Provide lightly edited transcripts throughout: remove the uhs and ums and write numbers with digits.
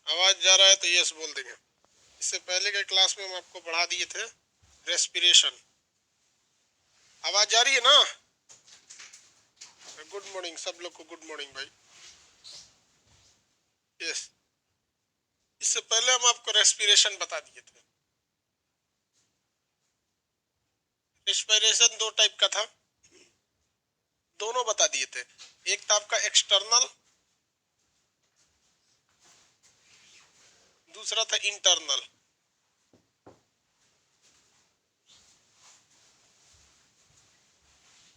आवाज जा रहा है तो यस बोल देंगे। इससे पहले के क्लास में हम आपको पढ़ा दिए थे रेस्पिरेशन। आवाज जा रही है ना? गुड मॉर्निंग सब लोग को, गुड मॉर्निंग भाई। यस, इससे पहले हम आपको रेस्पिरेशन बता दिए थे। रेस्पिरेशन दो टाइप का था, दोनों बता दिए थे। एक था आपका एक्सटर्नल, दूसरा था इंटरनल।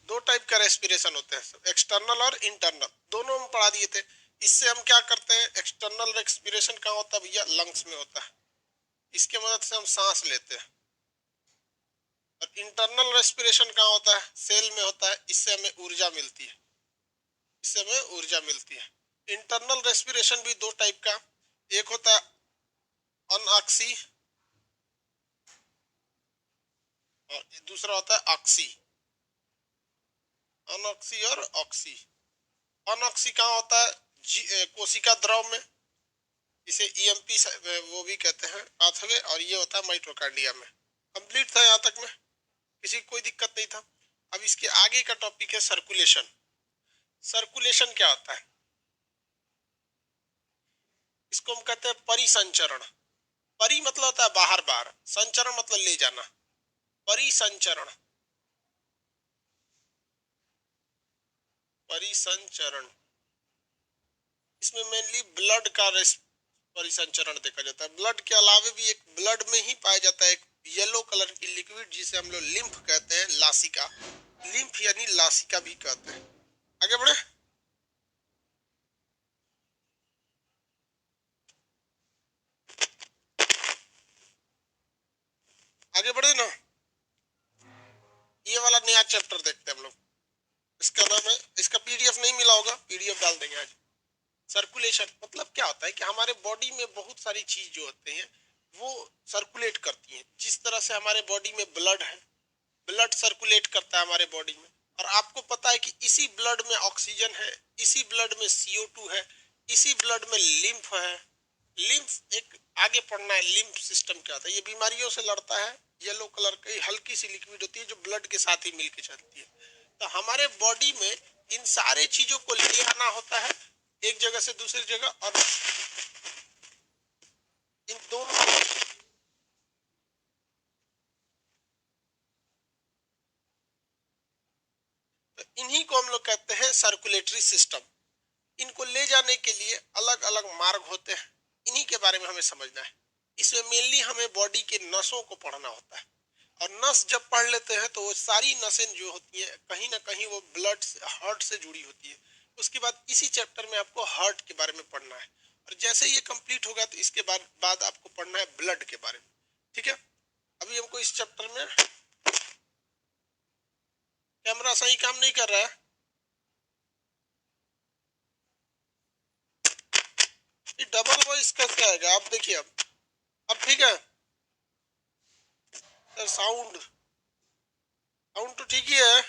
दो टाइप का रेस्पिरेशन होता है, एक्सटर्नल और इंटरनल, दोनों हम पढ़ा दिए थे। इससे हम क्या करते हैं, एक्सटर्नल रेस्पिरेशन कहाँ होता है भैया? लंग्स में होता है, इसके मदद से हम सांस लेते हैं। और इंटरनल रेस्पिरेशन कहाँ होता है? सेल में होता है, इससे हमें ऊर्जा मिलती है, इससे हमें ऊर्जा मिलती है। इंटरनल रेस्पिरेशन भी दो टाइप का, एक होता है अनऑक्सी और दूसरा होता है ऑक्सी। अनऑक्सी और ऑक्सी। अनऑक्सी कहाँ होता है? कोशिका द्रव में, इसे ईएमपी वो भी कहते हैं पाथवे, और ये होता है माइटोकांड्रिया में। कंप्लीट था यहाँ तक में, किसी को कोई दिक्कत नहीं था। अब इसके आगे का टॉपिक है सर्कुलेशन। सर्कुलेशन क्या होता है? इसको हम कहते हैं परिसंचरण। परि मतलब होता है बाहर बाहर, संचरण मतलब ले जाना, परिसंचरण। परिसंचरण, इसमें मेनली ब्लड का परिसंचरण देखा जाता है। ब्लड के अलावे भी एक ब्लड में ही पाया जाता है एक येलो कलर की लिक्विड, जिसे हम लोग लिम्फ कहते हैं, लासिका। लिम्फ यानी लासिका भी कहते हैं। आगे बढ़े। आगे बढ़े ना, ये वाला नया चैप्टर देखते हैं हम लोग। इसका नाम है, इसका पीडीएफ नहीं मिला होगा, पीडीएफ डाल देंगे आज। सर्कुलेशन मतलब क्या होता है कि हमारे बॉडी में बहुत सारी चीज जो होते हैं वो सर्कुलेट करती हैं। जिस तरह से हमारे बॉडी में ब्लड है, ब्लड सर्कुलेट करता है हमारे बॉडी में, और आपको पता है कि इसी ब्लड में ऑक्सीजन है, इसी ब्लड में CO2 है, इसी ब्लड में लिम्फ है। लिम्फ एक आगे पढ़ना है, लिम्फ सिस्टम क्या होता है। ये बीमारियों से लड़ता है, येलो कलर की हल्की सी लिक्विड होती है जो ब्लड के साथ ही मिलके चलती है। तो हमारे बॉडी में इन सारे चीजों को ले आना होता है एक जगह से दूसरी जगह, और इन दोनों तो इन्हीं को हम लोग कहते हैं सर्कुलेटरी सिस्टम। इनको ले जाने के लिए अलग अलग मार्ग होते हैं, इन्हीं के बारे में हमें समझना है। इसमें मेनली हमें बॉडी के नसों को पढ़ना होता है, और नस जब पढ़ लेते हैं तो वो सारी नसें जो होती है कहीं ना कहीं वो ब्लड से, हार्ट से जुड़ी होती है। उसके बाद इसी चैप्टर में आपको हार्ट के बारे में पढ़ना है, और जैसे ये कंप्लीट होगा तो इसके बाद आपको पढ़ना है ब्लड के बारे में। ठीक है, अभी हमको इस चैप्टर में कैमरा सही काम नहीं कर रहा है, ये डबल वॉइस कैसे आएगा? आप देखिए, अब ठीक है सर। साउंड साउंड तो ठीक ही है।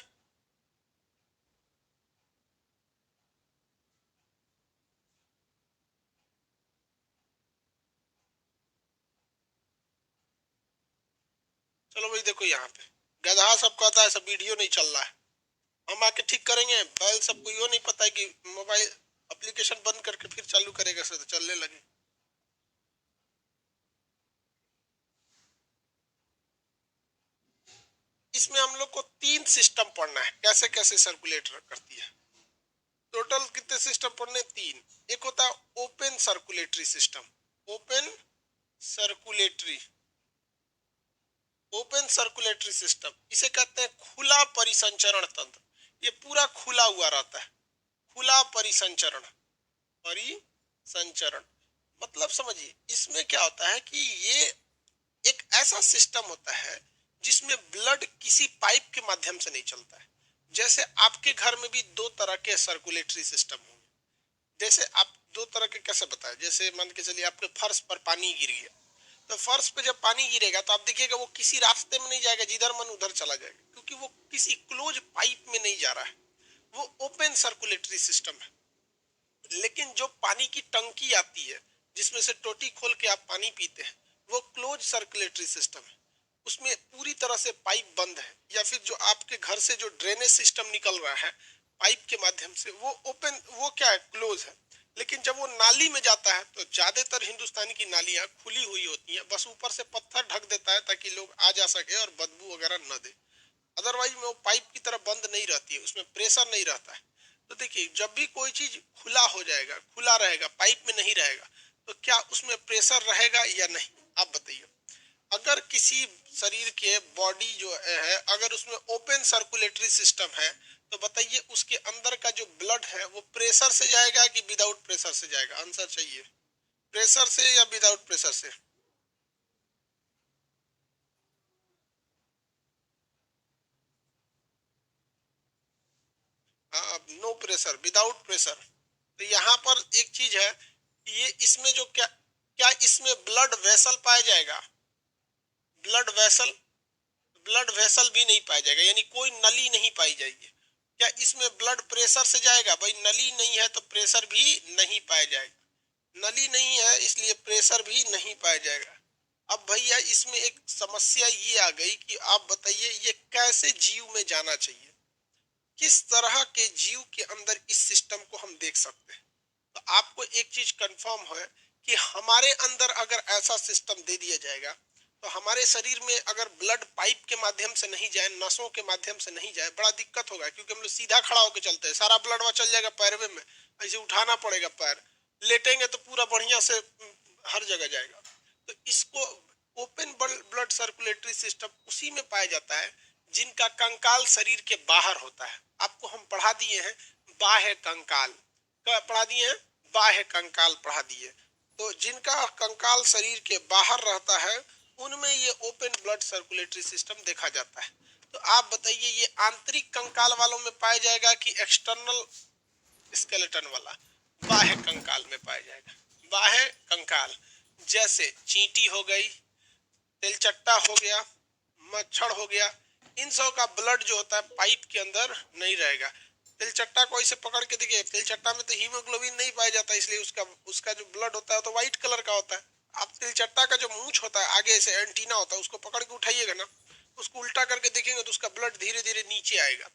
चलो भाई देखो, यहाँ पे गधा सब कहता है सब वीडियो नहीं चल रहा है, हम आके ठीक करेंगे। बैल सबको यो नहीं पता है कि मोबाइल एप्लीकेशन बंद करके फिर चालू करेगा सर तो चलने लगे। इसमें हम लोग को 3 सिस्टम पढ़ना है, कैसे कैसे सर्कुलेट करती है। टोटल कितने सिस्टम पढ़ने? 3। एक होता है open circulatory system. Open circulatory, open circulatory system इसे कहते हैं खुला परिसंचरण तंत्र। ये पूरा खुला हुआ रहता है, खुला परिसंचरण। परिसंचरण मतलब समझिए, इसमें क्या होता है कि ये एक ऐसा सिस्टम होता है जिसमें ब्लड किसी पाइप के माध्यम से नहीं चलता है। जैसे आपके घर में भी दो तरह के सर्कुलेटरी सिस्टम होंगे। जैसे आप दो तरह के कैसे बताए, जैसे मान के चलिए आपके फर्श पर पानी गिर गया, तो फर्श पे जब पानी गिरेगा तो आप देखिएगा वो किसी रास्ते में नहीं जाएगा, जिधर मन उधर चला जाएगा, क्योंकि वो किसी क्लोज पाइप में नहीं जा रहा है, वो ओपन सर्कुलेटरी सिस्टम है। लेकिन जो पानी की टंकी आती है, जिसमें से टोटी खोल के आप पानी पीते हैं, वो क्लोज सर्कुलेटरी सिस्टम है। उसमें पूरी तरह से पाइप बंद है, या फिर जो आपके घर से जो ड्रेनेज सिस्टम निकल रहा है पाइप के माध्यम से, वो ओपन, वो क्या है, क्लोज है। लेकिन जब वो नाली में जाता है तो ज्यादातर हिंदुस्तान की नालियां खुली हुई होती हैं, बस ऊपर से पत्थर ढक देता है ताकि लोग आ जा सके और बदबू वगैरह न दे। अदरवाइज में वो पाइप की तरह बंद नहीं रहती है, उसमें प्रेशर नहीं रहता है। तो देखिए, जब भी कोई चीज खुला हो जाएगा, खुला रहेगा, पाइप में नहीं रहेगा, तो क्या उसमें प्रेशर रहेगा या नहीं, आप बताइए। अगर किसी शरीर के बॉडी जो है, अगर उसमें ओपन सर्कुलेटरी सिस्टम है, तो बताइए उसके अंदर का जो ब्लड है वो प्रेशर से जाएगा कि विदाउट प्रेशर से जाएगा? आंसर चाहिए, प्रेशर से या विदाउट प्रेशर से? हाँ, नो प्रेशर, विदाउट प्रेशर। तो यहाँ पर एक चीज है, ये इसमें जो क्या क्या इसमें ब्लड वेसल पाया जाएगा? ब्लड वेसल, ब्लड वेसल भी नहीं पाया जाएगा, यानी कोई नली नहीं पाई जाएगी। क्या इसमें ब्लड प्रेशर से जाएगा? भाई नली नहीं है तो प्रेशर भी नहीं पाया जाएगा। नली नहीं है इसलिए प्रेशर भी नहीं पाया जाएगा। अब भैया इसमें एक समस्या ये आ गई कि आप बताइए ये कैसे जीव में जाना चाहिए, किस तरह के जीव के अंदर इस सिस्टम को हम देख सकते हैं। तो आपको एक चीज कंफर्म है कि हमारे अंदर अगर ऐसा सिस्टम दे दिया जाएगा, तो हमारे शरीर में अगर ब्लड पाइप के माध्यम से नहीं जाए, नसों के माध्यम से नहीं जाए, बड़ा दिक्कत होगा। क्योंकि हम लोग सीधा खड़ा होकर चलते हैं, सारा ब्लड वहां चल जाएगा पैरवे में, ऐसे उठाना पड़ेगा पैर, लेटेंगे तो पूरा बढ़िया से हर जगह जाएगा। तो इसको ओपन ब्लड सर्कुलेटरी सिस्टम उसी में पाया जाता है जिनका कंकाल शरीर के बाहर होता है। आपको हम पढ़ा दिए हैं बाह्य कंकाल, क्या पढ़ा दिए हैं? बाह्य कंकाल पढ़ा दिए। तो जिनका कंकाल शरीर के बाहर रहता है उनमें ये ओपन ब्लड सर्कुलेटरी सिस्टम देखा जाता है। तो आप बताइए ये आंतरिक कंकाल वालों में पाया जाएगा कि एक्सटर्नल स्केलेटन वाला? बाह्य कंकाल में पाया जाएगा। बाह्य कंकाल जैसे चींटी हो गई, तिलचट्टा हो गया, मच्छर हो गया, इन सब का ब्लड जो होता है पाइप के अंदर नहीं रहेगा। तिलचट्टा को ऐसे पकड़ के देखिए, तिलचट्टा में तो हीमोग्लोबिन नहीं पाया जाता, इसलिए उसका उसका जो ब्लड होता है तो व्हाइट कलर का होता है। आप तिलचट्टा का जो मूंछ होता है आगे से एंटीना होता है, उसको पकड़ के उठाइएगा ना, उसको उल्टा करके देखेंगे तो उसका ब्लड धीरे धीरे नीचे आएगा,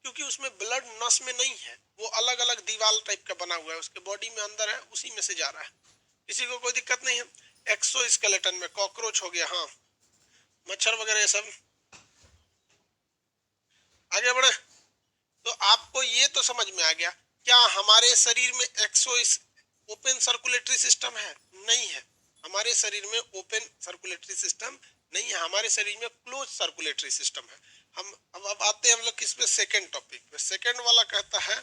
क्योंकि उसमें ब्लड नस में नहीं है, वो अलग अलग दीवार टाइप का बना हुआ है, उसके बॉडी में अंदर है, उसी में से जा रहा है। किसी को कोई दिक्कत नहीं है। एक्सो स्केलेटन में कॉकरोच हो गया, हाँ, मच्छर वगैरह ये सब। आगे बढ़े। तो आपको ये तो समझ में आ गया, क्या हमारे शरीर में एक्सो ओपन सर्कुलेटरी सिस्टम है? नहीं है, हमारे शरीर में ओपन सर्कुलेटरी सिस्टम नहीं है, हमारे शरीर में क्लोज सर्कुलेटरी सिस्टम है। हम अब आते हैं हम लोग किस पे? सेकेंड टॉपिक पे। सेकेंड वाला कहता है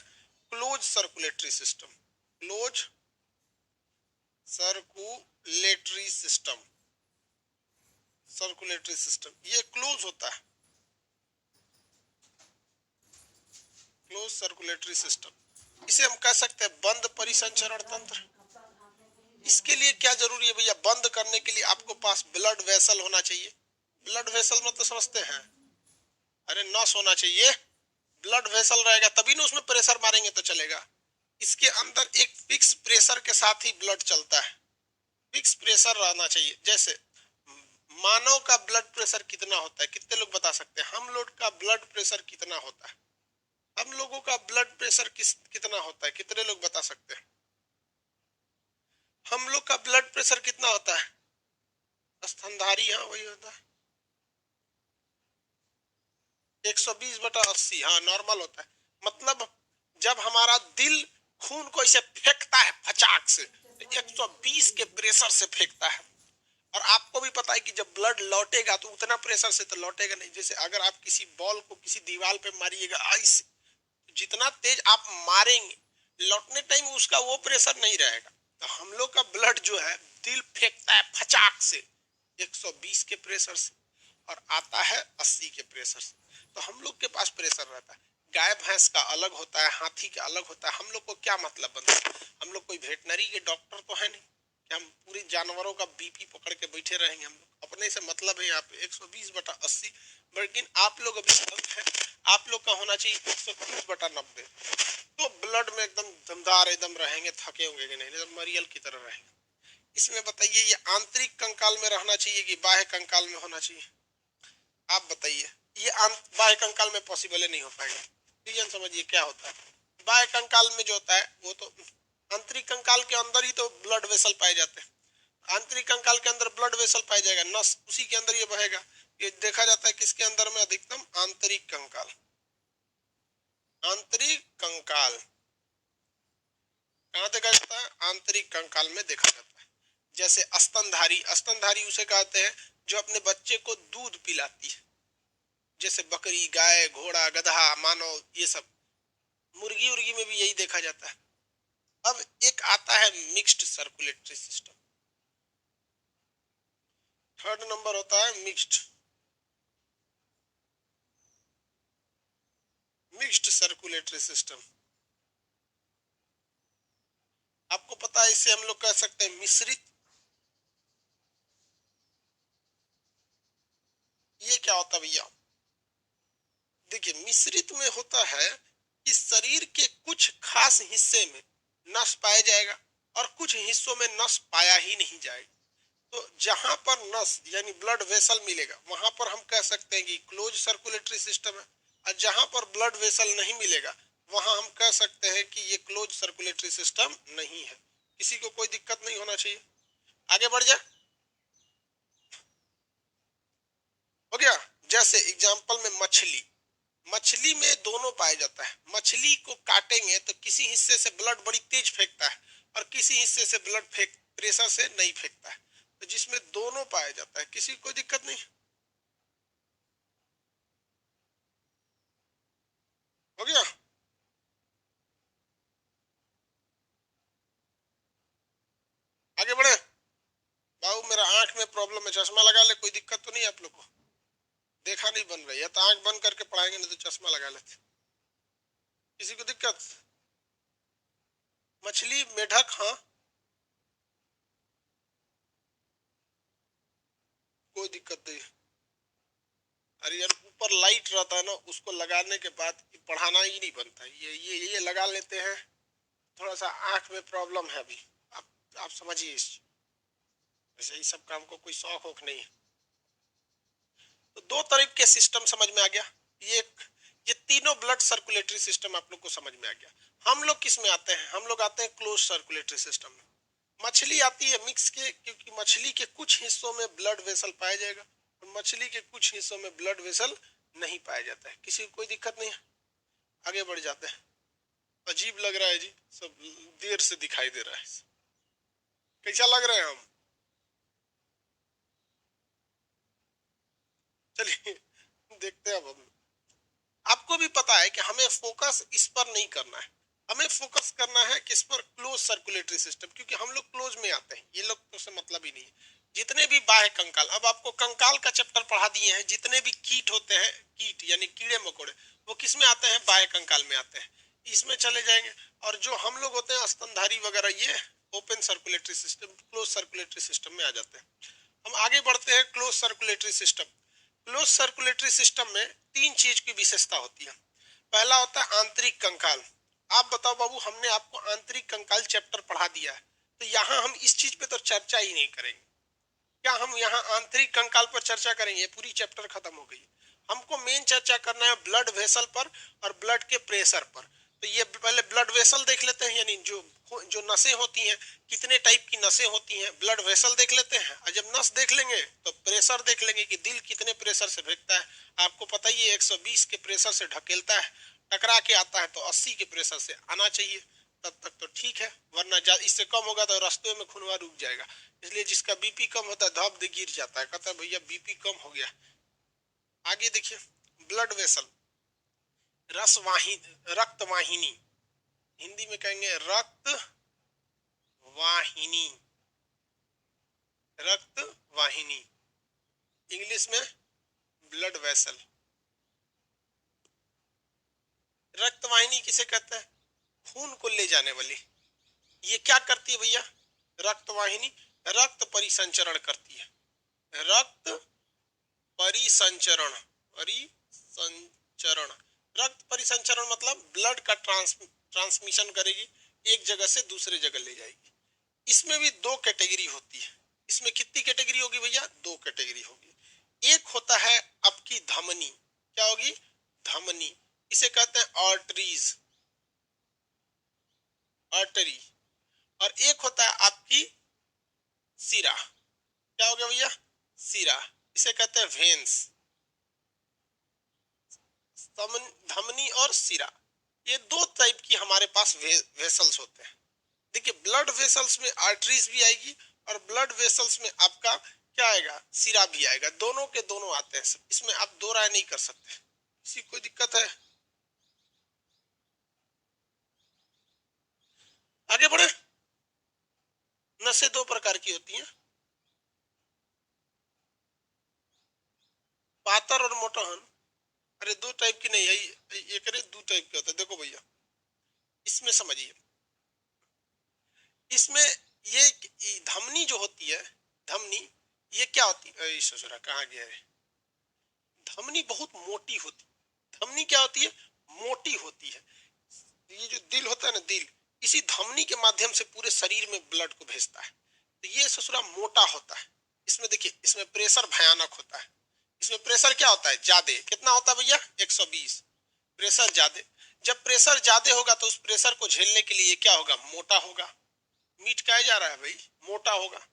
close circulatory system. Close circulatory system, circulatory system ये क्लोज होता है, क्लोज सर्कुलेटरी सिस्टम। इसे हम कह सकते हैं बंद परिसंचरण तंत्र। इसके लिए क्या जरूरी है भैया? बंद करने के लिए आपको पास ब्लड वेसल होना चाहिए। ब्लड वेसल में तो समझते हैं, अरे नस होना चाहिए। ब्लड वेसल रहेगा तभी ना उसमें प्रेशर मारेंगे तो चलेगा। इसके अंदर एक फिक्स प्रेशर के साथ ही ब्लड चलता है, फिक्स प्रेशर रहना चाहिए। जैसे मानव का ब्लड प्रेशर कितना होता है, कितने लोग बता सकते हैं? हम लोग का ब्लड प्रेशर कितना होता है? हम लोगों का ब्लड प्रेशर कितना होता है, कितने लोग बता सकते हैं? हम लोग का ब्लड प्रेशर कितना होता है? स्तनधारी, हाँ वही होता है 120/80, हाँ नॉर्मल होता है। मतलब जब हमारा दिल खून को इसे फेंकता है फचाक से, 120 के प्रेशर से फेंकता है। और आपको भी पता है कि जब ब्लड लौटेगा तो उतना प्रेशर से तो लौटेगा नहीं। जैसे अगर आप किसी बॉल को किसी दीवार पे मारिएगा ऐसे, जितना तेज आप मारेंगे लौटने टाइम उसका वो प्रेशर नहीं रहेगा। तो हम लोग का ब्लड जो है दिल फेंकता है फचाक से 120 के प्रेशर से और आता है 80 के प्रेशर से। तो हम लोग के पास प्रेशर रहता है। गाय भैंस का अलग होता है, हाथी का अलग होता है। हम लोग को क्या मतलब बनता है? हम लोग कोई वेटनरी के डॉक्टर तो है नहीं कि हम पूरे जानवरों का बीपी पकड़ के बैठे रहेंगे। हम लोग अपने से मतलब है यहाँ पे 120/80। लेकिन आप लोग अभी है, आप लोग का होना चाहिए 130/90। तो ब्लड में एकदम दमदार एकदम रहेंगे, थके होंगे कि नहीं, एकदम मरियल की तरह रहेंगे। इसमें बताइए ये आंतरिक कंकाल में रहना चाहिए कि बाह्य कंकाल में होना चाहिए? आप बताइए। ये बाह्य कंकाल में पॉसिबल नहीं हो पाएगा। रीजन समझिए क्या होता है। बाह्य कंकाल में जो होता है वो तो आंतरिक कंकाल के अंदर ही तो ब्लड वेसल पाए जाते हैं। आंतरिक कंकाल के अंदर ब्लड वेसल पाया जाएगा, नस उसी के अंदर ये बहेगा। ये देखा जाता है किसके अंदर में अधिकतम? आंतरिक कंकाल। आंतरिक कंकाल कहाँ देखा जाता है? आंतरिक कंकाल में देखा जाता है। जैसे स्तनधारी, स्तनधारी उसे कहते हैं जो अपने बच्चे को दूध पिलाती है, जैसे बकरी, गाय, घोड़ा, गधा, मानव, ये सब। मुर्गी उर्गी में भी यही देखा जाता है। अब एक आता है mixed circulatory system. Third number होता है मिक्स्ड सर्कुलेटरी सिस्टम। आपको पता है इसे हम लोग कह सकते हैं मिश्रित। ये क्या होता है भैया? देखिए मिश्रित में होता है कि शरीर के कुछ खास हिस्से में नस पाया जाएगा और कुछ हिस्सों में नस पाया ही नहीं जाएगा। तो जहां पर नस यानी ब्लड वेसल मिलेगा वहां पर हम कह सकते हैं कि क्लोज सर्कुलेटरी सिस्टम है, और जहां पर ब्लड वेसल नहीं मिलेगा वहां हम कह सकते हैं कि ये क्लोज सर्कुलेटरी सिस्टम नहीं है। किसी को कोई दिक्कत नहीं होना चाहिए। आगे बढ़ जाए। हो गया। जैसे एग्जांपल में मछली, मछली में दोनों पाया जाता है। मछली को काटेंगे तो किसी हिस्से से ब्लड बड़ी तेज फेंकता है और किसी हिस्से से ब्लड फेंक प्रेशर से नहीं फेंकता है। तो जिसमें दोनों पाया जाता है, किसी को कोई दिक्कत नहीं। हो गया। आगे बढ़े। बाबू मेरा आंख में प्रॉब्लम है, चश्मा लगा ले, कोई दिक्कत तो नहीं आप लोग को? देखा नहीं बन रही है तो आंख बंद करके पढ़ाएंगे, नहीं तो चश्मा लगा लेते। किसी को दिक्कत? मछली, मेढक, हाँ कोई दिक्कत नहीं। अरे यार ऊपर लाइट रहता है ना, उसको लगाने के बाद पढ़ाना ही नहीं बनता। ये लगा लेते हैं। थोड़ा सा आंख में प्रॉब्लम है अभी। आप समझिए इस वैसे ही सब काम को कोई शौक वोक नहीं है। तो दो तरह के सिस्टम समझ में आ गया। ये ये तीनों ब्लड सर्कुलेटरी सिस्टम आप लोग को समझ में आ गया। हम लोग किस में आते हैं? हम लोग आते हैं क्लोज सर्कुलेटरी सिस्टम में। मछली आती है मिक्स के, क्योंकि मछली के कुछ हिस्सों में ब्लड वेसल पाया जाएगा और मछली के कुछ हिस्सों में ब्लड वेसल नहीं पाया जाता है। किसी को कोई दिक्कत नहीं है। आगे बढ़ जाते हैं। अजीब लग रहा है जी, सब देर से दिखाई दे रहा है। कैसा लग रहा है हम? चलिए देखते हैं अब हम। आपको भी पता है कि हमें फोकस इस पर नहीं करना है। हमें फोकस करना है किस पर? क्लोज सर्कुलेटरी सिस्टम, क्योंकि हम लोग क्लोज में आते हैं। ये लोग तो से मतलब ही नहीं है। जितने भी बाह्य कंकाल, अब आपको कंकाल का चैप्टर पढ़ा दिए हैं। जितने भी कीट होते हैं, कीट यानी कीड़े मकोड़े, वो किस में आते हैं? बाह्य कंकाल में आते हैं। इसमें चले जाएंगे। और जो हम लोग होते हैं स्तनधारी वगैरह, ये open circulatory system, close circulatory system में आ जाते हैं। हम आगे बढ़ते हैं। Close circulatory system, close circulatory system में तीन चीज की विशेषता होती है। पहला होता है आंतरिक कंकाल। आप बताओ बाबू, हमने आपको आंतरिक कंकाल चैप्टर पढ़ा दिया है, तो यहाँ हम इस चीज पे तो चर्चा ही नहीं करेंगे। क्या हम यहाँ आंतरिक कंकाल पर चर्चा करेंगे? पूरी चैप्टर खत्म हो गई। हमको मेन चर्चा करना है ब्लड वेसल पर और ब्लड के प्रेशर पर। तो ये पहले ब्लड वेसल देख लेते हैं, यानी जो जो नसें होती हैं, कितने टाइप की नसें होती हैं, ब्लड वेसल देख लेते हैं। और जब नस देख लेंगे तो प्रेशर देख लेंगे कि दिल कितने प्रेशर से भेजता है। आपको पता ही है 120 के प्रेशर से ढकेलता है, टकरा के आता है तो 80 के प्रेशर से आना चाहिए। तब तक तो ठीक है, वरना इससे कम होगा तो रास्ते में खून रुक जाएगा। इसलिए जिसका बीपी कम होता है धप दे गिर जाता है, कहता है भैया बीपी कम हो गया। आगे देखिए, ब्लड वेसल, रस वाहिनी, रक्त वाहिनी, हिंदी में कहेंगे रक्त वाहिनी, रक्त वाहिनी, इंग्लिश में ब्लड वेसल। रक्त वाहिनी किसे कहते हैं? खून को ले जाने वाली। ये क्या करती है भैया? रक्त वाहिनी रक्त परिसंचरण करती है। रक्त परिसंचरण, परिसंचरण, रक्त परिसंचरण मतलब ब्लड का ट्रांसमिशन करेगी, एक जगह से दूसरे जगह ले जाएगी। इसमें भी दो कैटेगरी होती है। इसमें कितनी कैटेगरी होगी भैया? दो कैटेगरी होगी। एक होता है आपकी धमनी, क्या होगी? धमनी, इसे कहते हैं आर्टरीज, आर्टरी। और एक होता है आपकी सिरा, क्या हो गया भैया? सिरा, इसे कहते हैं वेन्स। धमनी और सिरा, ये दो टाइप की हमारे पास वेसल्स होते हैं। देखिए ब्लड वेसल्स में आर्टरीज भी आएगी और ब्लड वेसल्स में आपका क्या आएगा? सिरा भी आएगा। दोनों के दोनों आते हैं, इसमें आप दो राय नहीं कर सकते। किसी कोई दिक्कत है? आगे बढ़े। नसें दो प्रकार की होती हैं, पातर और मोटहन। अरे दो टाइप की नहीं है, एक दो टाइप के होते हैं। देखो भैया इसमें समझिए, इसमें ये धमनी जो होती है, धमनी ये क्या होती है? ससुरा कहाँ गया है? धमनी बहुत मोटी होती है। धमनी क्या होती है? मोटी होती है। ये जो दिल होता है ना, दिल इसी धमनी के माध्यम से पूरे शरीर में ब्लड को भेजता है। तो ये ससुरा मोटा होता है। इसमें देखिए, इसमें प्रेशर भयानक होता है। इसमें प्रेशर क्या होता है? ज्यादा। कितना होता है भैया? 120। प्रेशर ज्यादा। जब प्रेशर ज्यादा होगा तो उस प्रेशर को झेलने के लिए क्या होगा? मोटा होगा। मीट खाया जा रहा है भाई, मोटा होगा।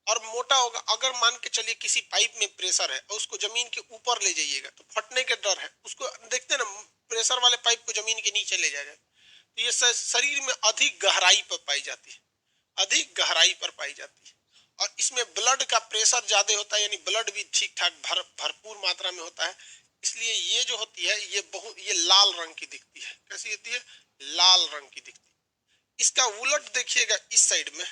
और मोटा होगा, अगर मान के चलिए किसी पाइप में प्रेशर है और उसको जमीन के ऊपर ले जाइएगा तो फटने के डर है। उसको देखते ना, प्रेशर वाले पाइप को जमीन के नीचे ले जाएगा तो ये शरीर में अधिक गहराई पर पाई जाती है, अधिक गहराई पर पाई जाती है। और इसमें ब्लड का प्रेशर ज्यादा होता है, यानी ब्लड भी ठीक ठाक भरपूर मात्रा में होता है। इसलिए ये जो होती है ये बहुत, ये लाल रंग की दिखती है। कैसी होती है? लाल रंग की दिखती है। इसका उलट देखिएगा इस साइड में,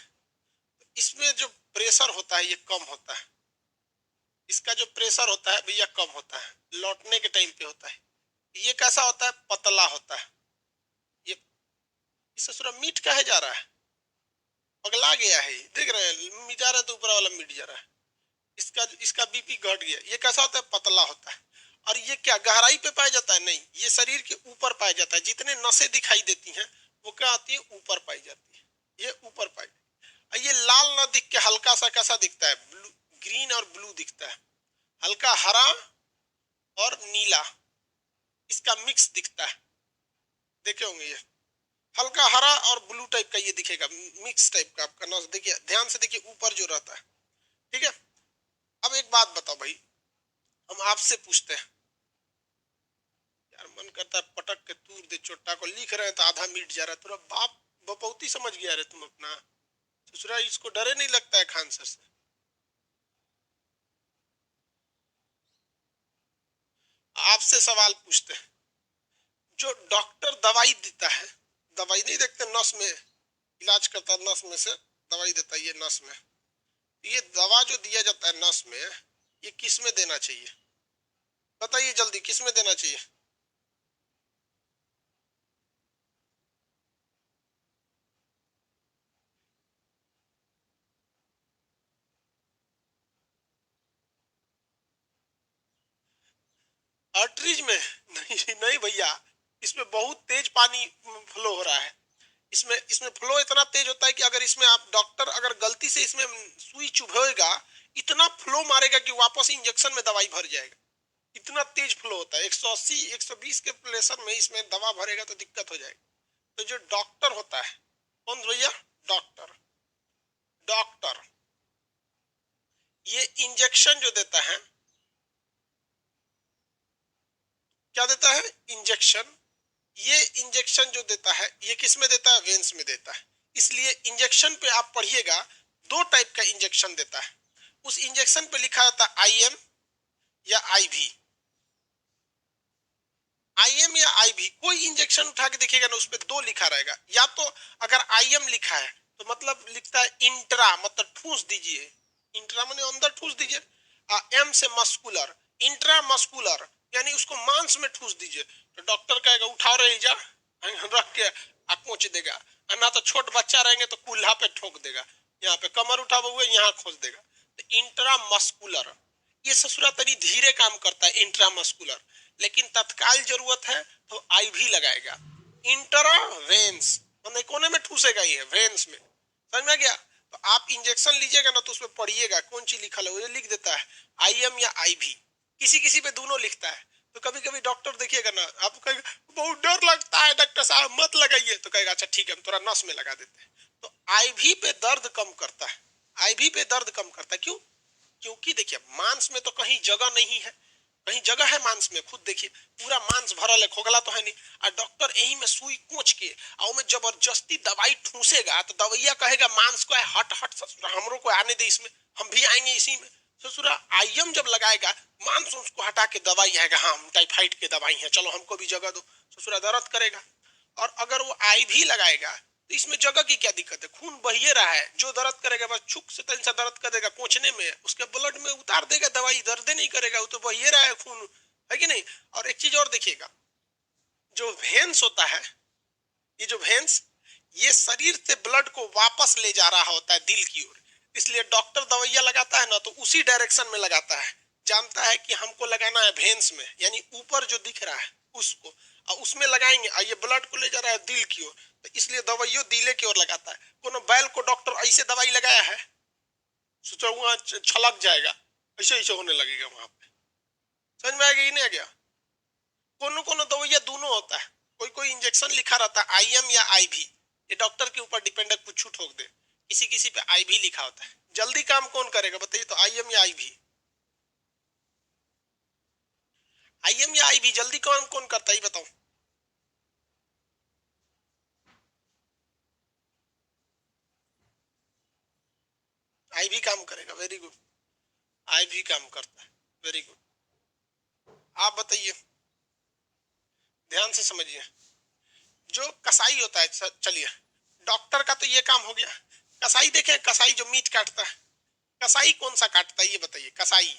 इसमें जो प्रेशर होता है ये कम होता है। इसका जो प्रेशर होता है भैया कम होता है, लौटने के टाइम पे होता है। ये कैसा होता है? पतला होता है। ये इससे थोड़ा मीट काहे जा रहा है? पगला गया है, देख रहे हैं मिटा रहे तो ऊपर वाला मिट जा रहा है। इसका इसका बीपी घट गया। ये कैसा होता है? पतला होता है। और ये क्या गहराई पे पाया जाता है? नहीं, ये शरीर के ऊपर पाया जाता है। जितने नसें दिखाई देती हैं वो क्या आती है? ऊपर पाई जाती है। ये ऊपर पाई। ये लाल ना दिख के हल्का सा कैसा दिखता है? ब्लू, ग्रीन और ब्लू दिखता है। हल्का हरा और नीला, इसका मिक्स दिखता है। देखे होंगे ये हल्का हरा और ब्लू टाइप का ये दिखेगा, मिक्स टाइप का आपका नस। देखिए ध्यान से देखिए ऊपर जो रहता है, ठीक है। अब एक बात बताओ भाई, हम आपसे पूछते हैं, यार मन करता है पटक के तूर दे चोट्टा को। लिख रहे हैं तो आधा मिट जा रहा है। तेरा बाप बपौती समझ गया रे तुम अपना। ससुरा इसको डरे नहीं लगता है खान सर से? आपसे सवाल पूछते हैं, जो डॉक्टर दवाई देता है, दवाई नहीं देखते नस में, इलाज करता है नस में से दवाई देता है, ये नस में, ये दवा जो दिया जाता है नस में, ये किस में देना चाहिए? बताइए जल्दी, किस में देना चाहिए? आर्टरीज में? नहीं नहीं भैया, इसमें बहुत तेज पानी फ्लो हो रहा है। इसमें इसमें फ्लो इतना तेज होता है कि अगर इसमें आप डॉक्टर अगर गलती से इसमें सुई चुभेगा, इतना फ्लो मारेगा कि वापस इंजेक्शन में दवाई भर जाएगा। इतना तेज फ्लो होता है। 180 120 के प्रेशर में इसमें दवा भरेगा तो दिक्कत हो जाएगी। तो जो डॉक्टर होता है, कौन भैया? डॉक्टर। डॉक्टर ये इंजेक्शन जो देता है, क्या देता है? इंजेक्शन। ये इंजेक्शन जो देता है ये किस में देता है? वेन्स में देता है। इसलिए इंजेक्शन पे आप पढ़िएगा, दो टाइप का इंजेक्शन देता है। उस इंजेक्शन पे लिखा रहता है आईएम या आईवी। आईएम या आईवी, कोई इंजेक्शन उठा के देखिएगा ना, उस पे दो लिखा रहेगा। या तो अगर आईएम लिखा है तो मतलब लिखता है इंट्रा, मतलब ठूस दीजिए। इंट्रा माने अंदर ठूस दीजिए। एम से मस्कुलर, इंट्रा मस्कुलर यानी उसको मांस में ठूस दीजिए। तो डॉक्टर कहेगा उठाओ रही जा, रख के खोच देगा। ना तो छोट बच्चा रहेंगे तो कुल्हा पे ठोक देगा, यहाँ पे कमर उठा हुआ यहाँ खोज देगा। तो इंट्रा मस्कुलर ये ससुरा तनी धीरे काम करता है, इंट्रा मस्कुलर। लेकिन तत्काल जरूरत है तो आईवी लगाएगा। इंट्रा वेन्स मतलब कोने में ठूसेगा, ये वेन्स में, समझ में गया? तो आप इंजेक्शन लीजिएगा ना तो उसमें पढ़िएगा कौन चीज लिखा है, वो लिख देता है IM या IV, किसी किसी पे दोनों लिखता है। तो कभी कभी डॉक्टर देखिएगा ना, आपको कहेगा बहुत डर लगता है डॉक्टर साहब मत लगाइए, तो कहेगा अच्छा ठीक है हम थोड़ा नस में लगा देते हैं। तो IV पे दर्द कम करता है, IV पे दर्द कम करता है। क्यों? क्योंकि देखिए मांस में तो कहीं जगह नहीं है, कहीं जगह है मांस में, खुद देखिए पूरा मांस भरल है, खोखला तो है नहीं। और डॉक्टर यही में सुई कोच के और में जबरदस्ती दवाई ठूसेगा तो दवाइया कहेगा मांस को हट हट ससुरा हमरो को आने दे इसमें, हम भी आएंगे इसी में। ससुरा IM जब लगाएगा मांस उसको हटा के दवाई आएगा, हाँ हम टाइफाइड के दवाई है चलो हमको भी जगह दो, ससुरा दर्द करेगा। और अगर वो IV लगाएगा तो इसमें जगह की क्या दिक्कत है, खून बहिए रहा है, जो दर्द करेगा बस छुक से तन सा दर्द कर देगा कोचने में, उसके ब्लड में उतार देगा दवाई, दर्द नहीं करेगा, वो तो बहिए रहा है खून, है कि नहीं। और एक चीज और देखिएगा, जो वेन्स होता है, ये जो वेन्स ये शरीर से ब्लड को वापस ले जा रहा होता है दिल की ओर, इसलिए डॉक्टर दवाइयां लगाता है ना तो उसी डायरेक्शन में लगाता है, जानता है कि हमको लगाना है वेन्स में, यानी ऊपर जो दिख रहा है उसको, और उसमें लगाएंगे और ये ब्लड को ले जा रहा है दिल की ओर, तो इसलिए दवाइयों दिले की ओर लगाता है। कोनो बैल को डॉक्टर ऐसे दवाई लगाया है, सोचो वहां छलक जाएगा, ऐसे ऐसे होने लगेगा वहां पे, समझ में आ गया कि नहीं आ गया। कोनो कोनो दवाइयां दोनों होता है, कोई कोई इंजेक्शन लिखा रहता है IM या IV, ये डॉक्टर के ऊपर डिपेंड है, कुछ ठोक दे, किसी किसी पे IV लिखा होता है। जल्दी काम कौन करेगा बताइए, तो IM या IV, IM या IV जल्दी काम कौन करता है बताओ। IV काम करेगा, वेरी गुड, IV काम करता है, वेरी गुड। आप बताइए, ध्यान से समझिए, जो कसाई होता है, चलिए डॉक्टर का तो ये काम हो गया, कसाई देखे, कसाई जो मीट काटता है, कसाई कौन सा काटता है ये बताइए। कसाई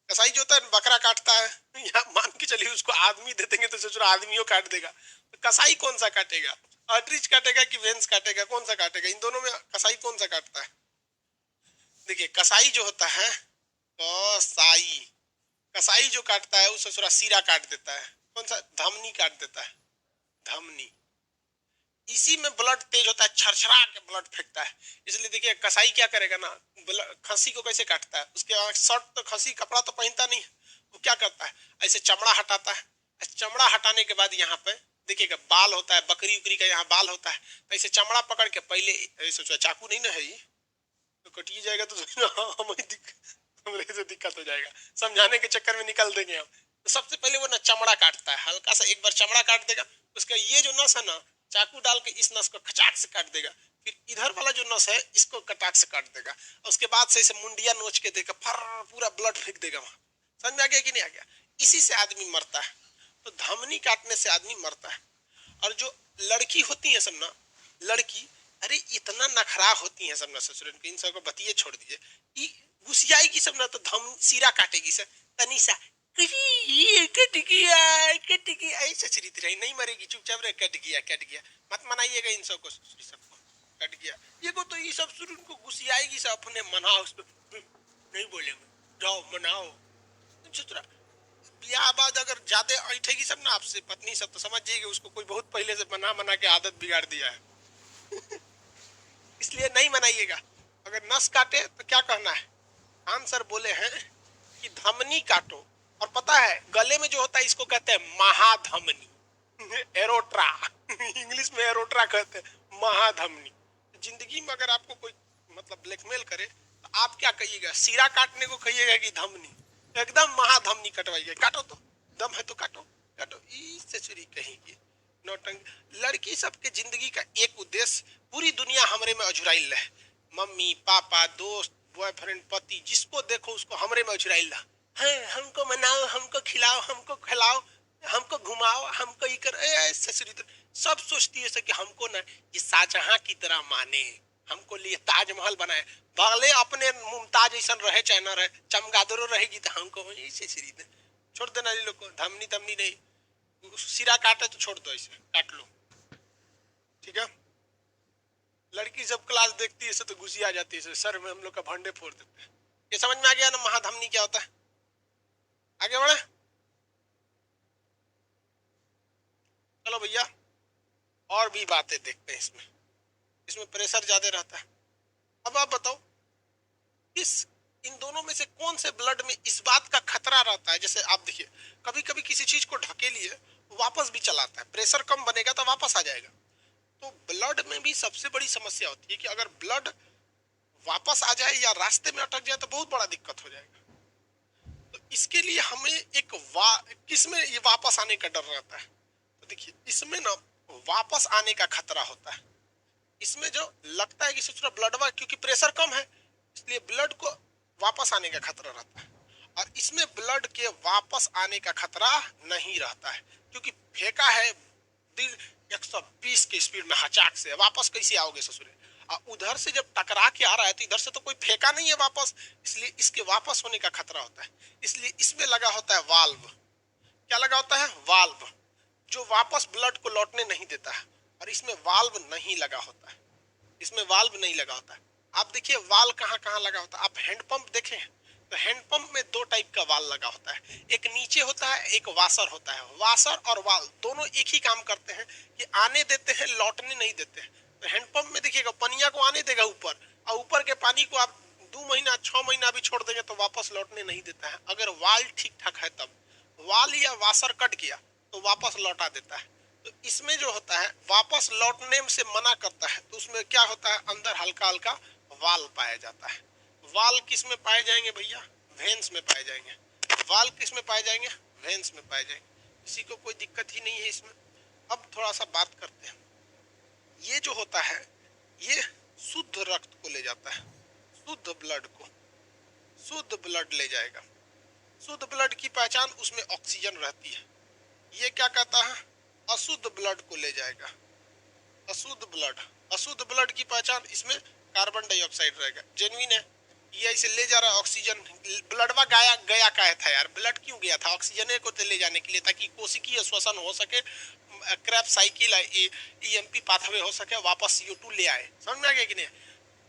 कसाई जो होता है बकरा काटता है, या मान के चलिए उसको आदमी दे देंगे तो सोच रहा आदमियों काट देगा, तो कसाई कौन सा काटेगा, आर्टरीज काटेगा कि वेन्स काटेगा, कौन सा काटेगा, इन दोनों में कसाई कौन सा काटता है। देखिए कसाई जो होता है, कसाई कसाई जो काटता है वो ससुरा सीरा काट देता है, कौन सा, धमनी काट देता है, धमनी, इसी में ब्लड तेज होता है, छरछरा के ब्लड फेंकता है। इसलिए देखिए कसाई क्या करेगा ना, खसी को कैसे काटता है, उसके बाद शर्ट तो खसी कपड़ा तो पहनता नहीं, वो क्या करता है ऐसे चमड़ा हटाता है, चमड़ा हटाने के बाद यहाँ पे देखिएगा बाल होता है, बकरी उकरी का यहाँ बाल होता है, तो ऐसे चमड़ा पकड़ के पहले ऐसे, चाकू नहीं ना है ये तो कटिए जाएगा, तो हमें से दिक्कत हो जाएगा, समझाने के चक्कर में निकल देंगे हम। तो सबसे पहले वो ना चमड़ा काटता है, हल्का सा एक बार चमड़ा काट देगा, उसका ये जो नस है ना चाकू डाल के इस नस को खचाक से काट देगा, फिर इधर वाला जो नस है इसको कटाक से काट देगा, उसके बाद से इसे मुंडिया नोच के देगा, फर पूरा ब्लड फेंक देगा वहां। समझ में आ गया कि नहीं आ गया। इसी से आदमी मरता है, तो धमनी काटने से आदमी मरता है। और जो लड़की होती है सब ना, लड़की अरे इतना नखरा होती है सब ना ससुर, इन सबको बतिए छोड़ दीजिए, गुस्सियाएगी सब ना तो धम सीरा काटेगी सर, तनी सा कट गया कट गया ऐसे चिरित रही, नहीं मरेगी चुपचाप रहे, कट गया मत मनाइएगा इन सबको, सबको कट गया ये को, तो ये सब शुरू उनको गुस्सियाएगी सब, अपने मनाओ उसको, नहीं बोलेंगे जाओ मनाओ। ब्याह बाद अगर ज्यादा ऐठेगी सब ना आपसे पत्नी सब, तो समझ जाइए उसको कोई बहुत पहले से मना मना के आदत बिगाड़ दिया है। इसलिए नहीं मनाइएगा। अगर नस काटे तो क्या कहना है, खान सर बोले हैं कि धमनी काटो, और पता है गले में जो होता है इसको कहते हैं महाधमनी, एरोट्रा, इंग्लिश में एरोट्रा कहते हैं, महाधमनी। जिंदगी में अगर आपको कोई मतलब ब्लैकमेल करे तो आप क्या कहिएगा, सीरा काटने को कहिएगा कि धमनी, एकदम महाधमनी कटवाइए, काटो तो दम है तो काटो काटो, इससे चुरी कहेंगे नौटंग। लड़की सबके जिंदगी का एक उद्देश्य, पूरी दुनिया हमरे में अझुराइल रहे, मम्मी पापा दोस्त बॉयफ्रेंड पति जिसको देखो उसको हमरे में अझुराइल रहा है, हमको मनाओ हमको खिलाओ हमको खिलाओ हमको घुमाओ हमको ये कर, ससुरी तो सब सोचती है कि हमको ना ये शाहजहां की तरह माने, हमको लिए ताजमहल बनाए, भले अपने मुमताज ऐसा रहे चाहे न रहे, चमगादड़ो रहेगी तो हमको ऐसे छोड़ देना ये लोग को, धमनी तमनी नहीं, सिरा काटे तो छोड़ दो, ऐसे काट लो, ठीक है। लड़की जब क्लास देखती है तो गुस्सी आ जाती है, सर में हम लोग का भंडे फोड़ देते हैं। ये समझ में आ गया ना महाधमनी क्या होता है। आगे बढ़े, चलो भैया और भी बातें देखते हैं, इसमें इसमें प्रेशर ज्यादा रहता है। अब आप बताओ इस इन दोनों में से कौन से ब्लड में इस बात का खतरा रहता है? जैसे आप देखिए, कभी कभी किसी चीज को ढके लिए वापस भी चलाता है, प्रेशर कम बनेगा तो वापस आ जाएगा। तो ब्लड में भी सबसे बड़ी समस्या होती है कि अगर ब्लड वापस आ जाए या रास्ते में अटक जाए तो बहुत बड़ा दिक्कत हो जाएगा। तो इसके लिए हमें एक किसमें ये वापस आने का डर रहता है? तो देखिए, इसमें ना वापस आने का खतरा होता है। इसमें जो लगता है कि सोच ब्लड क्योंकि प्रेशर कम है इसलिए ब्लड को वापस आने का खतरा रहता है, और इसमें ब्लड के वापस आने का खतरा नहीं रहता है क्योंकि फेंका है दिल 120 के स्पीड में हचाक से, वापस कैसे आओगे ससुरे? उधर से जब टकरा के आ रहा है तो इधर से तो कोई फेंका नहीं है वापस, इसलिए इसके वापस होने का खतरा होता है। इसलिए इसमें लगा होता है वाल्व। क्या लगा होता है? वाल्व, जो वापस ब्लड को लौटने नहीं देता है। और इसमें वाल्व नहीं लगा होता है, इसमें वाल्व नहीं लगा होता है। आप देखिए वाल कहाँ कहाँ लगा होता है। आप हैंडपंप देखें तो हैंडपंप में दो टाइप का वाल लगा होता है, एक नीचे होता है, एक वाशर होता है। वाशर और वाल दोनों एक ही काम करते हैं कि आने देते हैं, लौटने नहीं देते हैं। तो हैंडपंप में देखिएगा पनिया को आने देगा ऊपर, और ऊपर के पानी को आप 2 महीना 6 महीना भी छोड़ देंगे तो वापस लौटने नहीं देता है। अगर वाल ठीक ठाक है तब, वाल या वाशर कट गया तो वापस लौटा देता है। तो इसमें जो होता है वापस लौटने से मना करता है। तो उसमें क्या होता है, अंदर हल्का हल्का वाल पाया जाता है। वाल किस में पाए जाएंगे भैया? वेन्स में पाए जाएंगे। वाल किस में पाए जाएंगे? वेन्स में पाए जाएंगे। किसी को कोई दिक्कत ही नहीं है इसमें। अब थोड़ा सा बात करते हैं। ये जो होता है ये शुद्ध रक्त को ले जाता है, शुद्ध ब्लड को, शुद्ध ब्लड ले जाएगा। शुद्ध ब्लड की पहचान उसमें ऑक्सीजन रहती है। ये क्या कहता है? अशुद्ध ब्लड को ले जाएगा। अशुद्ध ब्लड, अशुद्ध ब्लड की पहचान इसमें कार्बन डाइऑक्साइड रहेगा। जेन्युइन है, ये ऐसे ले जा रहा है ऑक्सीजन। ब्लडवा गया गया का था यार, ब्लड क्यों गया था? ऑक्सीजन को तो ले जाने के लिए, ताकि कोशिकीय श्वसन हो सके, क्रैप साइकिल ईएमपी पाथवे हो सके, वापस CO2 ले आए। समझ में आ गया कि नहीं?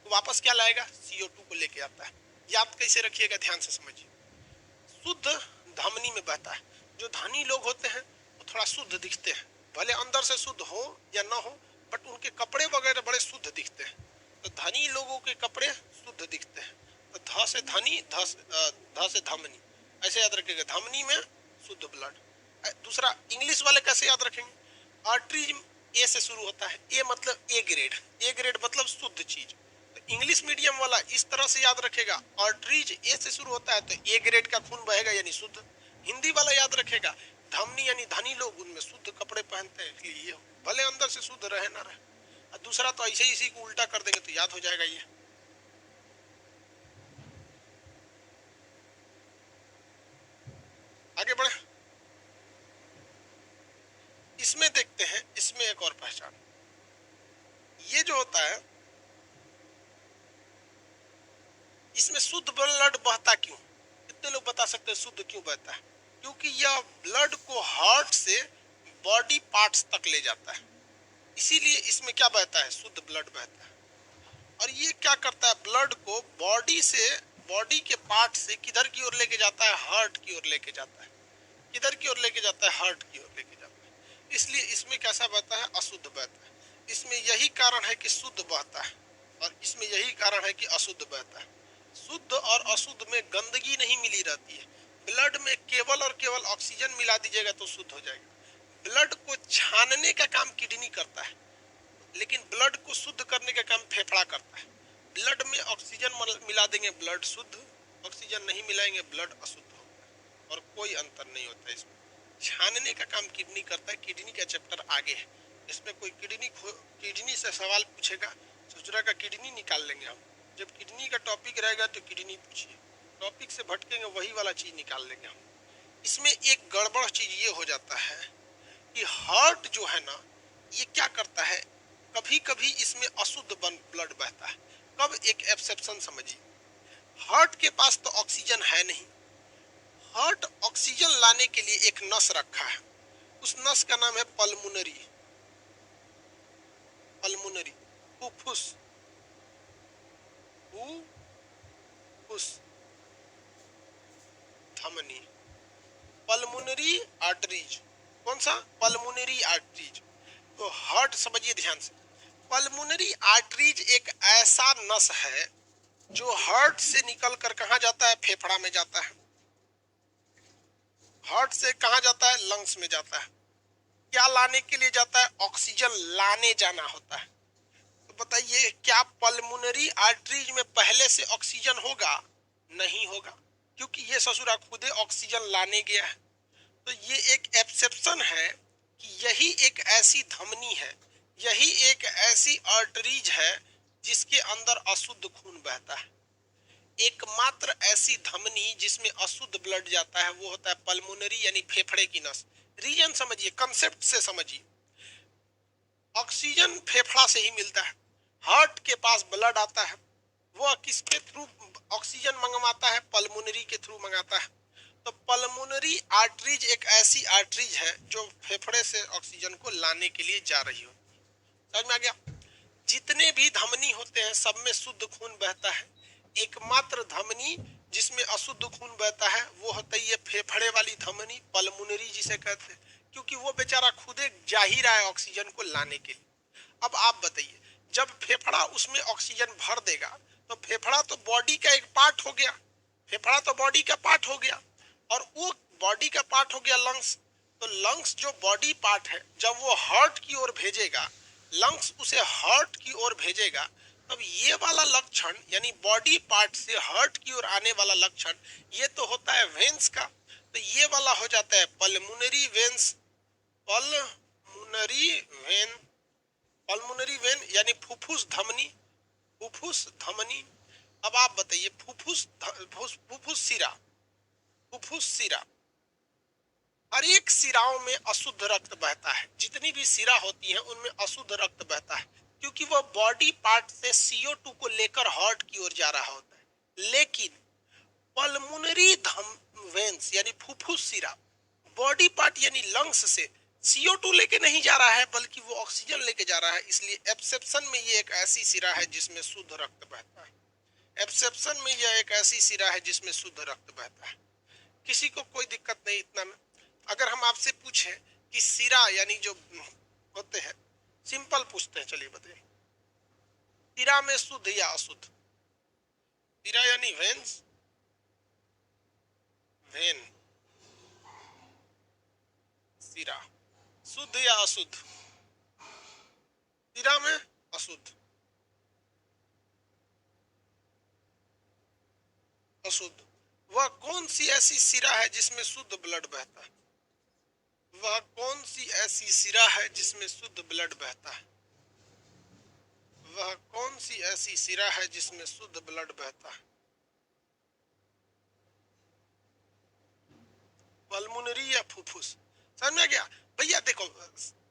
वापस क्या लाएगा? CO2 को लेके आता है। याद कैसे रखिएगा, ध्यान से समझिए। शुद्ध धमनी में बहता है। जो धनी लोग होते हैं वो थोड़ा शुद्ध दिखते हैं, भले अंदर से शुद्ध हो या ना हो, बट उनके कपड़े वगैरह बड़े शुद्ध दिखते हैं। तो धनी लोगों के कपड़े शुद्ध दिखते हैं। तो ध से धनी, ध से धमनी, ऐसे याद रखिएगा। धमनी में शुद्ध ब्लड। दूसरा इंग्लिश वाले कैसे याद रखेंगे? आर्टरीज ए से शुरू होता है। ए मतलब ए ग्रेड, ए ग्रेड मतलब शुद्ध चीज। इंग्लिश मीडियम वाला इस तरह से याद रखेगा, आर्टरीज ए से शुरू होता है तो ए ग्रेड का खून बहेगा यानी शुद्ध। हिंदी वाला याद रखेगा धमनी यानी धनी लोग, उनमें शुद्ध कपड़े पहनते हैं, इसलिए ये भले अंदर से शुद्ध रहे ना रहे। और दूसरा तो ऐसे ही इसी को उल्टा कर देंगे तो याद हो जाएगा ये। आगे बढ़े, इसमें देखते हैं, इसमें एक और पहचान। ये जो होता है इसमें शुद्ध ब्लड बहता क्यों? कितने लोग बता सकते हैं शुद्ध क्यों बहता है? क्योंकि यह ब्लड को हार्ट से बॉडी पार्ट्स तक ले जाता है, इसीलिए इसमें क्या बहता है? शुद्ध ब्लड बहता है। और ये क्या करता है? ब्लड को बॉडी से, बॉडी के पार्ट से किधर की ओर लेके जाता है? हार्ट की ओर लेके जाता है। किधर की ओर लेके जाता है? हार्ट की ओर लेके जाता है। इसलिए इसमें कैसा बहता है? अशुद्ध बहता है। इसमें यही कारण है कि शुद्ध बहता है, और इसमें यही कारण है कि अशुद्ध बहता है। शुद्ध और अशुद्ध में गंदगी नहीं मिली रहती है। ब्लड में केवल और केवल ऑक्सीजन मिला दीजिएगा तो शुद्ध हो जाएगा। ब्लड को छानने का काम किडनी करता है, लेकिन ब्लड को शुद्ध करने का काम फेफड़ा करता है। ब्लड में ऑक्सीजन मिला देंगे ब्लड शुद्ध, ऑक्सीजन नहीं मिलाएंगे ब्लड अशुद्ध होगा, और कोई अंतर नहीं होता है इसमें। छानने का काम किडनी करता है। किडनी का चैप्टर आगे है, इसमें कोई किडनी से सवाल पूछेगा, ससुरा का किडनी निकाल लेंगे हम। जब किडनी का टॉपिक रहेगा तो किडनी पूछिए, टॉपिक से भटकेंगे वही वाला चीज निकाल लेंगे हम। इसमें एक गड़बड़ चीज ये हो जाता है कि हार्ट जो है ना, ये क्या करता है, कभी कभी इसमें अशुद्ध ब्लड बहता है। कब? एक एक्सेप्शन समझिए, हार्ट के पास तो ऑक्सीजन है नहीं। हार्ट ऑक्सीजन लाने के लिए एक नस रखा है, उस नस का नाम है पल्मोनरी, पल्मोनरी, फुफ्फुस, फुफ्फुस, धमनी, पल्मोनरी आर्टरीज। कौन सा? Pulmonary arteries. तो हार्ट समझिए ध्यान से, पल्मोनरी आर्टरीज एक ऐसा नस है जो हार्ट से निकल कर कहाँ जाता है, फेफड़ा में जाता है। हार्ट से कहाँ जाता है, लंग्स में जाता है। क्या लाने के लिए जाता है, ऑक्सीजन लाने जाना होता है। तो बताइए क्या पल्मोनरी आर्टरीज में पहले से ऑक्सीजन होगा, नहीं होगा, क्योंकि ये ससुरा खुदे ऑक्सीजन लाने गया है। तो ये एक एक्सेप्शन है कि यही एक ऐसी धमनी है, यही एक ऐसी आर्टरीज है जिसके अंदर अशुद्ध खून बहता है। एकमात्र ऐसी धमनी जिसमें अशुद्ध ब्लड जाता है वो होता है पल्मोनरी यानी फेफड़े की नस। रीजन समझिए, कंसेप्ट से समझिए। ऑक्सीजन फेफड़ा से ही मिलता है, हार्ट के पास ब्लड आता है, वो किसके थ्रू ऑक्सीजन मंगवाता है, पल्मोनरी के थ्रू मंगाता है। तो पल्मोनरी आर्टरीज एक ऐसी आर्टरीज है जो फेफड़े से ऑक्सीजन को लाने के लिए जा रही हो। समझ में आ गया। जितने भी धमनी होते हैं सब में शुद्ध खून बहता है। एकमात्र धमनी जिसमें अशुद्ध खून बहता है वो होता है ये फेफड़े वाली धमनी, पल्मोनरी जिसे कहते हैं, क्योंकि वो बेचारा खुदे जा ही रहा है ऑक्सीजन को लाने के लिए। अब आप बताइए, जब फेफड़ा उसमें ऑक्सीजन भर देगा तो फेफड़ा तो बॉडी का एक पार्ट हो गया, फेफड़ा तो बॉडी का पार्ट हो गया, और वो बॉडी का पार्ट हो गया लंग्स। तो लंग्स जो बॉडी पार्ट है, जब वो हार्ट की ओर भेजेगा, लंग्स उसे हार्ट की ओर भेजेगा, तब ये वाला लक्षण यानी बॉडी पार्ट से हार्ट की ओर आने वाला लक्षण ये तो होता है वेन्स का। तो ये वाला हो जाता है pulmonary veins, pulmonary vein, pulmonary vein यानी फुफ्फुस धमनी, फुफ्फुस धमनी। अब आप बताइए फुफ्फुस सिरा, फुफ्फुस सिरा, हर एक सिराओं में अशुद्ध रक्त बहता है। जितनी भी सिरा होती हैं उनमें अशुद्ध रक्त बहता है, क्योंकि वो बॉडी पार्ट से CO2 को लेकर हार्ट की ओर जा रहा होता है। लेकिन पल्मोनरी वेन्स यानी फुफ्फुस सिरा बॉडी पार्ट यानी लंग्स से CO2 लेके नहीं जा रहा है, बल्कि वो ऑक्सीजन लेके जा रहा है। इसलिए एब्सेप्शन में ये एक ऐसी सिरा है जिसमें शुद्ध रक्त बहता है। एब्सेप्शन में यह एक ऐसी सिरा है जिसमें शुद्ध रक्त बहता है। किसी को कोई दिक्कत नहीं इतना में। अगर हम आपसे पूछे कि सिरा यानी जो होते हैं, सिंपल पूछते हैं, चलिए बताइए सिरा में शुद्ध या अशुद्ध। सिरा यानी वेन्स, वेन, सिरा, शुद्ध या अशुद्ध। सिरा में अशुद्ध, अशुद्ध। वह कौन सी ऐसी सिरा है जिसमें शुद्ध ब्लड बहता है, वह कौन सी ऐसी सिरा है जिसमें शुद्ध ब्लड बहता है, वह कौन सी ऐसी सिरा है जिसमें शुद्ध ब्लड बहता है। पल्मोनरी या फुफ्फुस। समझ में आ गया भैया। देखो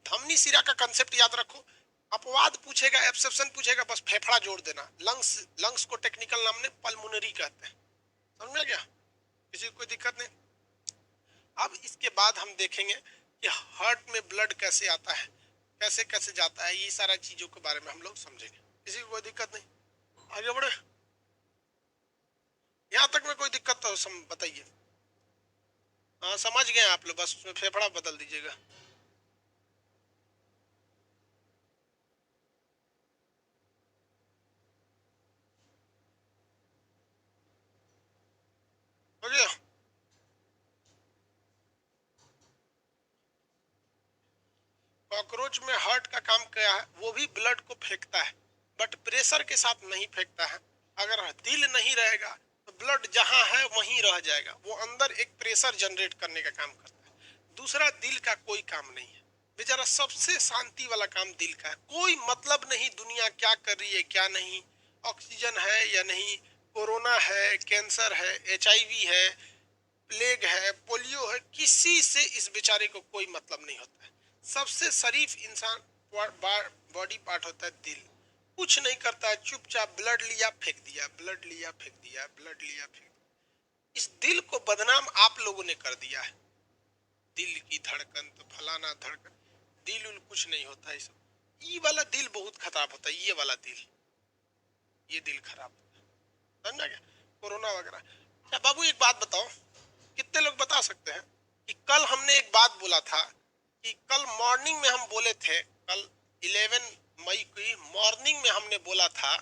धमनी सिरा का कंसेप्ट याद रखो। अपवाद पूछेगा, एक्सेप्शन पूछेगा, बस फेफड़ा जोड़ देना। लंग्स, लंग्स को टेक्निकल नाम में पल्मोनरी कहते हैं। समझ में आ गया, किसी को कोई दिक्कत नहीं। अब इसके बाद हम देखेंगे कि हार्ट में ब्लड कैसे आता है, कैसे कैसे जाता है, ये सारा चीजों के बारे में हम लोग समझेंगे। किसी को कोई दिक्कत नहीं, आगे बढ़े। यहाँ तक में कोई दिक्कत तो बताइए। हाँ समझ गए आप लोग, बस उसमें फेफड़ा बदल दीजिएगा। हो गया। कॉकरोच में हार्ट का काम क्या है, वो भी ब्लड को फेंकता है, बट प्रेशर के साथ नहीं फेंकता है। अगर दिल नहीं रहेगा तो ब्लड जहां है वहीं रह जाएगा। वो अंदर एक प्रेशर जनरेट करने का काम करता है। दूसरा दिल का कोई काम नहीं है बेचारा। सबसे शांति वाला काम दिल का है। कोई मतलब नहीं दुनिया क्या कर रही है क्या नहीं, ऑक्सीजन है या नहीं, कोरोना है, कैंसर है, HIV है, प्लेग है, पोलियो है, किसी से इस बेचारे को कोई मतलब नहीं होता है। सबसे शरीफ इंसान बॉडी पार्ट होता है दिल। कुछ नहीं करता है, चुपचाप ब्लड लिया फेंक दिया, ब्लड लिया फेंक दिया, ब्लड लिया फेंक दिया। इस दिल को बदनाम आप लोगों ने कर दिया है। दिल की धड़कन तो फलाना धड़कन, दिल उल कुछ नहीं होता है। सब ये वाला दिल बहुत खराब होता है, ये वाला दिल, ये दिल खराब होता है। समझा क्या, कोरोना वगैरह। अच्छा बाबू एक बात बताओ, कितने लोग बता सकते हैं कि कल हमने एक बात बोला था कि कल मॉर्निंग में हम बोले थे, कल 11 मई की मॉर्निंग में हमने बोला था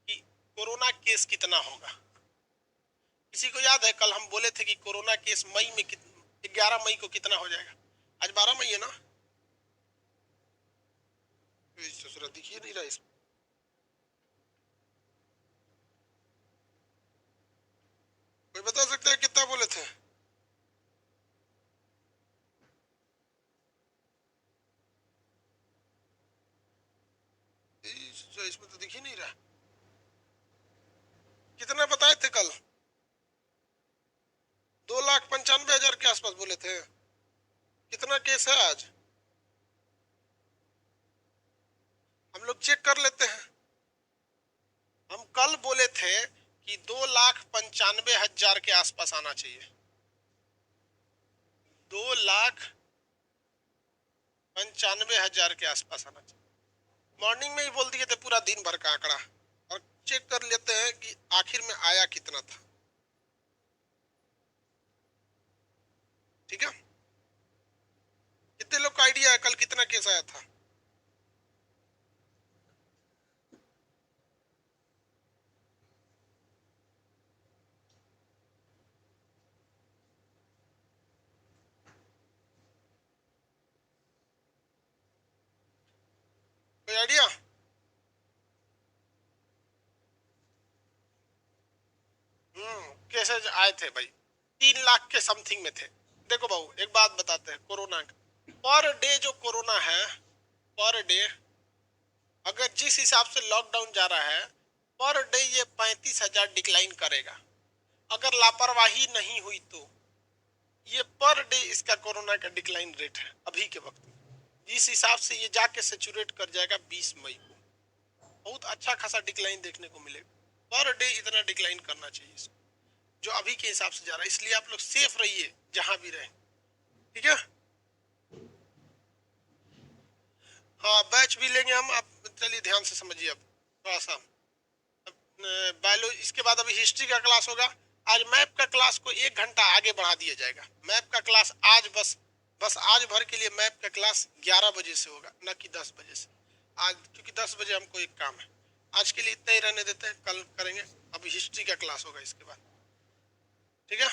कि कोरोना केस कितना होगा। किसी को याद है कल हम बोले थे कि कोरोना केस मई में 11 मई को कितना हो जाएगा? आज 12 मई है ना? दूसरा दिखिए नहीं रहा इसमें। कोई बता सकता है कितना बोले थे? इसमें तो दिख ही नहीं रहा। कितना बताए थे कल? 2,95,000 के आसपास बोले थे। कितना केस है आज? हम लोग चेक कर लेते हैं। हम कल बोले थे कि 2,95,000 के आसपास आना चाहिए। 2,95,000 के आसपास आना चाहिए। मॉर्निंग में ही बोल दिए थे पूरा दिन भर का आंकड़ा। और चेक कर लेते हैं कि आखिर में आया कितना था। ठीक है, कितने लोग का आइडिया है कल कितना केस आया था? कोई आइडिया? केसेज आए थे भाई, 3 लाख के समथिंग में थे। देखो बाबू एक बात बताते हैं, कोरोना का पर डे जो कोरोना है, पर डे अगर जिस हिसाब से लॉकडाउन जा रहा है, पर डे ये 35,000 डिक्लाइन करेगा। अगर लापरवाही नहीं हुई तो ये पर डे इसका कोरोना का डिक्लाइन रेट है अभी के वक्त में। जिस हिसाब से ये जाके सेचुरेट कर जाएगा 20 मई को, बहुत अच्छा खासा डिक्लाइन देखने को मिलेगा। पर डे इतना डिक्लाइन करना चाहिए इसको, जो अभी के हिसाब से जा रहा है। इसलिए आप लोग सेफ रहिए जहां भी रहें, ठीक है? हाँ, बैच भी लेंगे हम। आप चलिए ध्यान से समझिए। अब थोड़ा सा बायोलॉजी, इसके बाद अभी हिस्ट्री का क्लास होगा। आज मैप का क्लास को 1 घंटा आगे बढ़ा दिया जाएगा। मैप का क्लास आज बस आज भर के लिए मैप का क्लास 11 बजे से होगा, न कि 10 बजे से। आज क्योंकि 10 बजे हमको एक काम है। आज के लिए इतना ही रहने देते हैं, कल करेंगे। अभी हिस्ट्री का क्लास होगा इसके बाद, ठीक है?